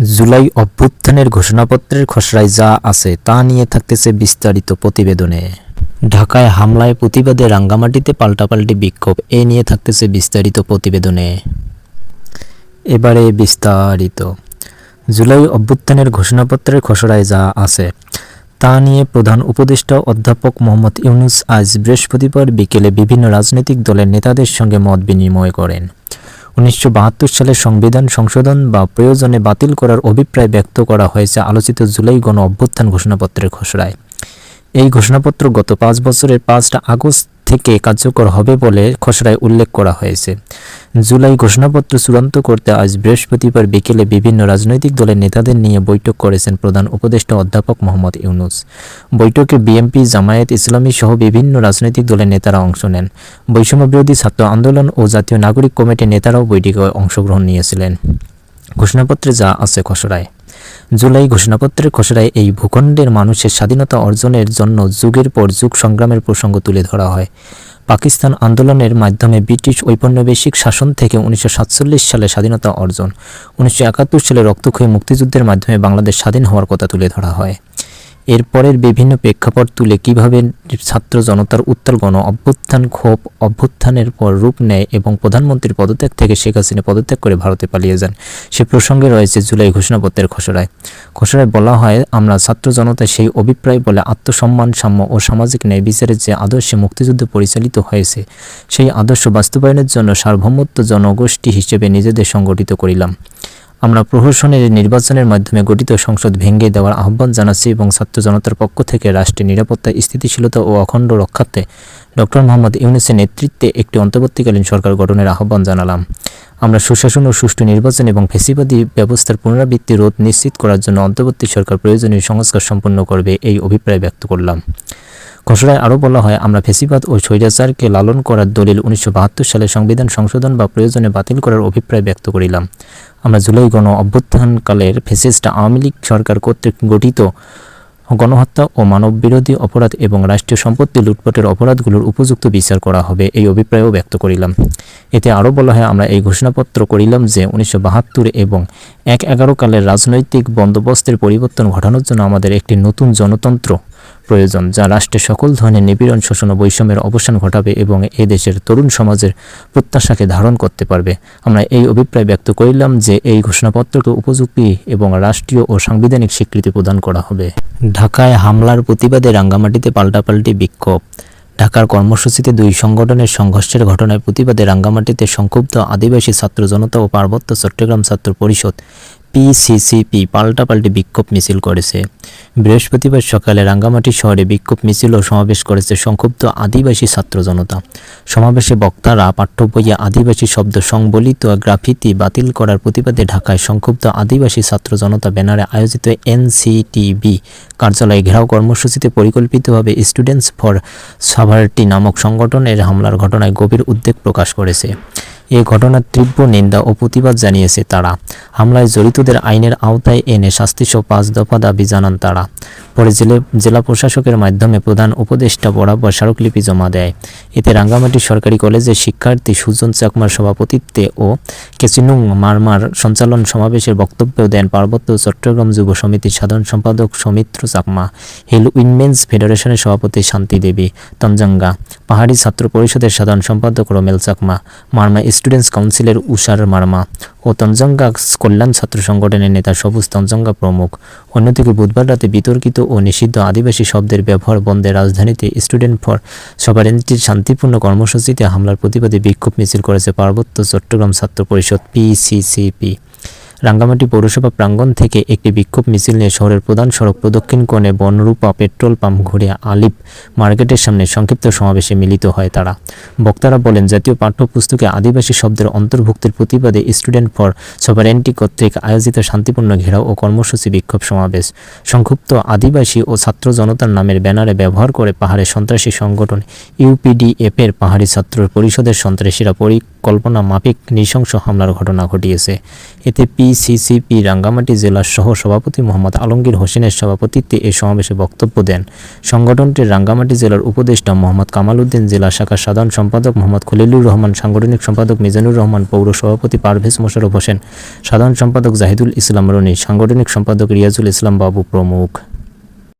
জুলাই অভ্যুত্থানের ঘোষণাপত্রের খসড়ায় যা আছে তা নিয়ে থাকতেছে বিস্তারিত প্রতিবেদনে। ঢাকায় হামলায় প্রতিবাদে রাঙ্গামাটিতে পাল্টাপাল্টি বিক্ষোভ, এ নিয়ে থাকতেছে বিস্তারিত প্রতিবেদনে। এবারে বিস্তারিত। জুলাই অভ্যুত্থানের ঘোষণাপত্রের খসড়ায় যা আছে তা নিয়ে প্রধান উপদেষ্টা অধ্যাপক মোহাম্মদ ইউনূস আজ বৃহস্পতিবার বিকেলে বিভিন্ন রাজনৈতিক দলের নেতাদের সঙ্গে মত বিনিময় করেন। 1972 সালের সংবিধান সংশোধন বা প্রয়োজনে বাতিল করার অভিপ্রায় ব্যক্ত করা হয়েছে আলোচিত জুলাই গণ অভ্যুত্থান ঘোষণাপত্রের খসড়ায়। এই ঘোষণাপত্র গত 5 বছরের 5 আগস্ট থেকে কার্যকর হবে বলে খসড়ায় উল্লেখ করা হয়েছে। জুলাই ঘোষণাপত্র চূড়ান্ত করতে আজ বৃহস্পতিবার বিকেলে বিভিন্ন রাজনৈতিক দলের নেতাদের নিয়ে বৈঠক করেছেন প্রধান উপদেষ্টা অধ্যাপক মোহাম্মদ ইউনূস। বৈঠকে বিএনপি, জামায়াত ইসলামী সহ বিভিন্ন রাজনৈতিক দলের নেতারা অংশ নেন। বৈষম্যবিরোধী ছাত্র আন্দোলন ও জাতীয় নাগরিক কমিটির নেতারাও বৈঠকে অংশগ্রহণ নিয়েছিলেন। ঘোষণাপত্রে যা আছে খসড়ায়। জুলাই ঘোষণাপত্রের খসড়ায় এই ভূখণ্ডের মানুষের স্বাধীনতা অর্জনের জন্য যুগের পর যুগ সংগ্রামের প্রসঙ্গ তুলে ধরা হয়। পাকিস্তান আন্দোলনের মাধ্যমে ব্রিটিশ ঔপনিবেশিক শাসন থেকে 1947 সালে স্বাধীনতা অর্জন, 1971 সালে রক্তক্ষয়ী মুক্তিযুদ্ধের মাধ্যমে বাংলাদেশ স্বাধীন হওয়ার কথা তুলে ধরা হয়। এরপরের বিভিন্ন প্রেক্ষাপট তুলে কিভাবে ছাত্র জনতার উত্তাল গণ অভ্যুত্থান ক্ষোভ অভ্যুত্থানের পর রূপ নেয় এবং প্রধানমন্ত্রীর পদত্যাগ থেকে শেখ হাসিনা পদত্যাগ করে ভারতে পালিয়ে যান, সে প্রসঙ্গে রয়েছে জুলাই ঘোষণাপত্রের খসড়ায়। খসড়ায় বলা হয়, আমরা ছাত্র জনতা সেই অভিপ্রায় বলে আত্মসম্মান, সাম্য ও সামাজিক ন্যায় বিচারের যে আদর্শে মুক্তিযুদ্ধ পরিচালিত হয়েছে সেই আদর্শ বাস্তবায়নের জন্য সার্বভৌমত্ব জনগোষ্ঠী হিসেবে নিজেদের সংগঠিত করিলাম। আমরা প্রহসনের নির্বাচনের মাধ্যমে গঠিত সংসদ ভেঙে দেওয়ার আহ্বান জানাচ্ছি এবং ছাত্র জনতার পক্ষ থেকে রাষ্ট্রের নিরাপত্তা, স্থিতিশীলতা ও অখণ্ড রক্ষার্থে ডক্টর মোহাম্মদ ইউনূসের নেতৃত্বে একটি অন্তর্বর্তীকালীন সরকার গঠনের আহ্বান জানালাম। আমরা সুশাসন ও সুষ্ঠু নির্বাচন এবং ফ্যাসিবাদী ব্যবস্থার পুনরাবৃত্তি রোধ নিশ্চিত করার জন্য অন্তর্বর্তী সরকার প্রয়োজনীয় সংস্কার সম্পন্ন করবে, এই অভিপ্রায় ব্যক্ত করলাম। খসড়ায় আরও বলা হয়, আমরা ফ্যাসিবাদ ও স্বৈরাচারকে লালন করার দলিল 1972 সালে সংবিধান সংশোধন বা প্রয়োজনে বাতিল করার অভিপ্রায় ব্যক্ত করিলাম। আমরা জুলাই গণ অভ্যুত্থানকালের ফ্যাসিস্ট আওয়ামী লীগ সরকার কর্তৃক গঠিত গণহত্যা ও মানববিরোধী অপরাধ এবং রাষ্ট্রীয় সম্পত্তি লুটপাটের অপরাধগুলোর উপযুক্ত বিচার করা হবে, এই অভিপ্রায়ও ব্যক্ত করিলাম। এতে আরও বলা হয়, আমরা এই ঘোষণাপত্র করিলাম যে 1972 এবং 1911 কালের রাজনৈতিক বন্দোবস্তের পরিবর্তন ঘটানোর জন্য আমাদের একটি নতুন জনতন্ত্র প্রয়োজন, যা রাষ্ট্রের সকল ধরনের নিপীড়ন, শোষণ ও বৈষম্যের অবসান ঘটাবে এবং এ দেশের তরুণ সমাজের প্রত্যাশাকে ধারণ করতে পারবে। আমরা এই অভিপ্রায় ব্যক্ত করিলাম যে এই ঘোষণাপত্রকে উপযোগী এবং রাষ্ট্রীয় ও সাংবিধানিক স্বীকৃতি প্রদান করা হবে। ঢাকায় হামলার প্রতিবাদে রাঙ্গামাটিতে পাল্টাপাল্টি বিক্ষোভ। ঢাকার কর্মসূচিতে দুই সংগঠনের সংঘর্ষের ঘটনায় প্রতিবাদে রাঙ্গামাটিতে সংক্ষুব্ধ আদিবাসী ছাত্র জনতা ও পার্বত্য চট্টগ্রাম ছাত্র পরিষদ পিসিসিপি পাল্টাপাল্টি বিক্ষোভ মিছিল করেছে। বৃহস্পতিবার সকালে রাঙ্গামাটি শহরে বিক্ষোভ মিছিল ও সমাবেশ করেছে সংক্ষুব্ধ আদিবাসী ছাত্র জনতা। সমাবেশে বক্তারা পাঠ্য বইয়ে আদিবাসী শব্দ সংবলিত গ্রাফিতি বাতিল করার প্রতিবাদে ঢাকায় সংক্ষুব্ধ আদিবাসী ছাত্র জনতা ব্যানারে আয়োজিত এনসিটিবি কার্যালয়ে ঘেরাও কর্মসূচিতে পরিকল্পিতভাবে স্টুডেন্টস ফর সাভারটি নামক সংগঠনের হামলার ঘটনায় গভীর উদ্বেগ প্রকাশ করেছে। এ ঘটনার তীব্র নিন্দা ও প্রতিবাদ জানিয়েছে তারা। হামলায় জড়িতদের আইনের আওতায় এনে শাস্তিসহ 5 দফা দাবি জানান তারা। পরে জেলা প্রশাসকের মাধ্যমে প্রধান উপদেষ্টা বরাবর স্মারকলিপি জমা দেয়। এতে রাঙ্গামাটি সরকারি কলেজের শিক্ষার্থী সুজন চাকমার সভাপতিত্বে ও কেচিনুং মারমার সঞ্চালন সমাবেশের বক্তব্য দেন পার্বত্য চট্টগ্রাম যুব সমিতির সাধারণ সম্পাদক সৌমিত্র চাকমা, হিল উইমেন্স ফেডারেশনের সভাপতি শান্তি দেবী তঞ্জাঙ্গা, পাহাড়ি ছাত্র পরিষদের সাধারণ সম্পাদক রমেল চাকমা, মারমা স্টুডেন্টস কাউন্সিলের উষার মারমা ও তঞ্জাঙ্গা কল্যাণ ছাত্র সংগঠনের নেতা সবুজ তঞ্জাঙ্গা প্রমুখ। অন্যদিকে বুধবার রাতে বিতর্কিত ও নিষিদ্ধ আদিবাসী শব্দের ব্যবহার বন্ধে রাজধানীতে স্টুডেন্ট ফর সভারেন্টির শান্তিপূর্ণ কর্মসূচিতে হামলার প্রতিবাদে বিক্ষোভ মিছিল করেছে পার্বত্য চট্টগ্রাম ছাত্র পরিষদ পিসিসিপি। রাঙ্গামাটি পৌরসভা প্রাঙ্গণ থেকে একটি বিক্ষোভ মিছিল নিয়ে শহরের প্রধান সড়ক প্রদক্ষিণ করে বনরূপা পেট্রোল পাম্প ঘুরে আলিপ মার্কেটের সামনে সংক্ষিপ্ত সমাবেশে মিলিত হয় তারা। বক্তারা বলেন, জাতীয় পাঠ্যপুস্তকে আদিবাসী শব্দের অন্তর্ভুক্তির প্রতিবাদে স্টুডেন্ট ফর সভারেন্টি কর্তৃক আয়োজিত শান্তিপূর্ণ ঘেরাও ও কর্মসূচি বিক্ষোভ সমাবেশ সংক্ষুব্ধ আদিবাসী ও ছাত্র জনতার নামের ব্যানারে ব্যবহার করে পাহাড়ের সন্ত্রাসী সংগঠন ইউপিডিএফের পাহাড়ি ছাত্র পরিষদের সন্ত্রাসীরা পরিকল্পনা মাফিক নৃশংস হামলার ঘটনা ঘটিয়েছে। এতে ডিসিসিপি রাঙ্গামাটি জেলার সহ সভাপতি মোহাম্মদ আলমগীর হোসেনের সভাপতিত্বে এ সমাবেশে বক্তব্য দেন সংগঠনটির রাঙ্গামাটি জেলার উপদেষ্টা মোহাম্মদ কামাল উদ্দিন, জেলা শাখার সাধারণ সম্পাদক মোহাম্মদ খলিলুর রহমান, সাংগঠনিক সম্পাদক মিজানুর রহমান, পৌর সভাপতি পারভেজ মোশাররফ হোসেন, সাধারণ সম্পাদক জাহিদুল ইসলাম রনি, সাংগঠনিক সম্পাদক রিয়াজুল ইসলাম বাবু প্রমুখ।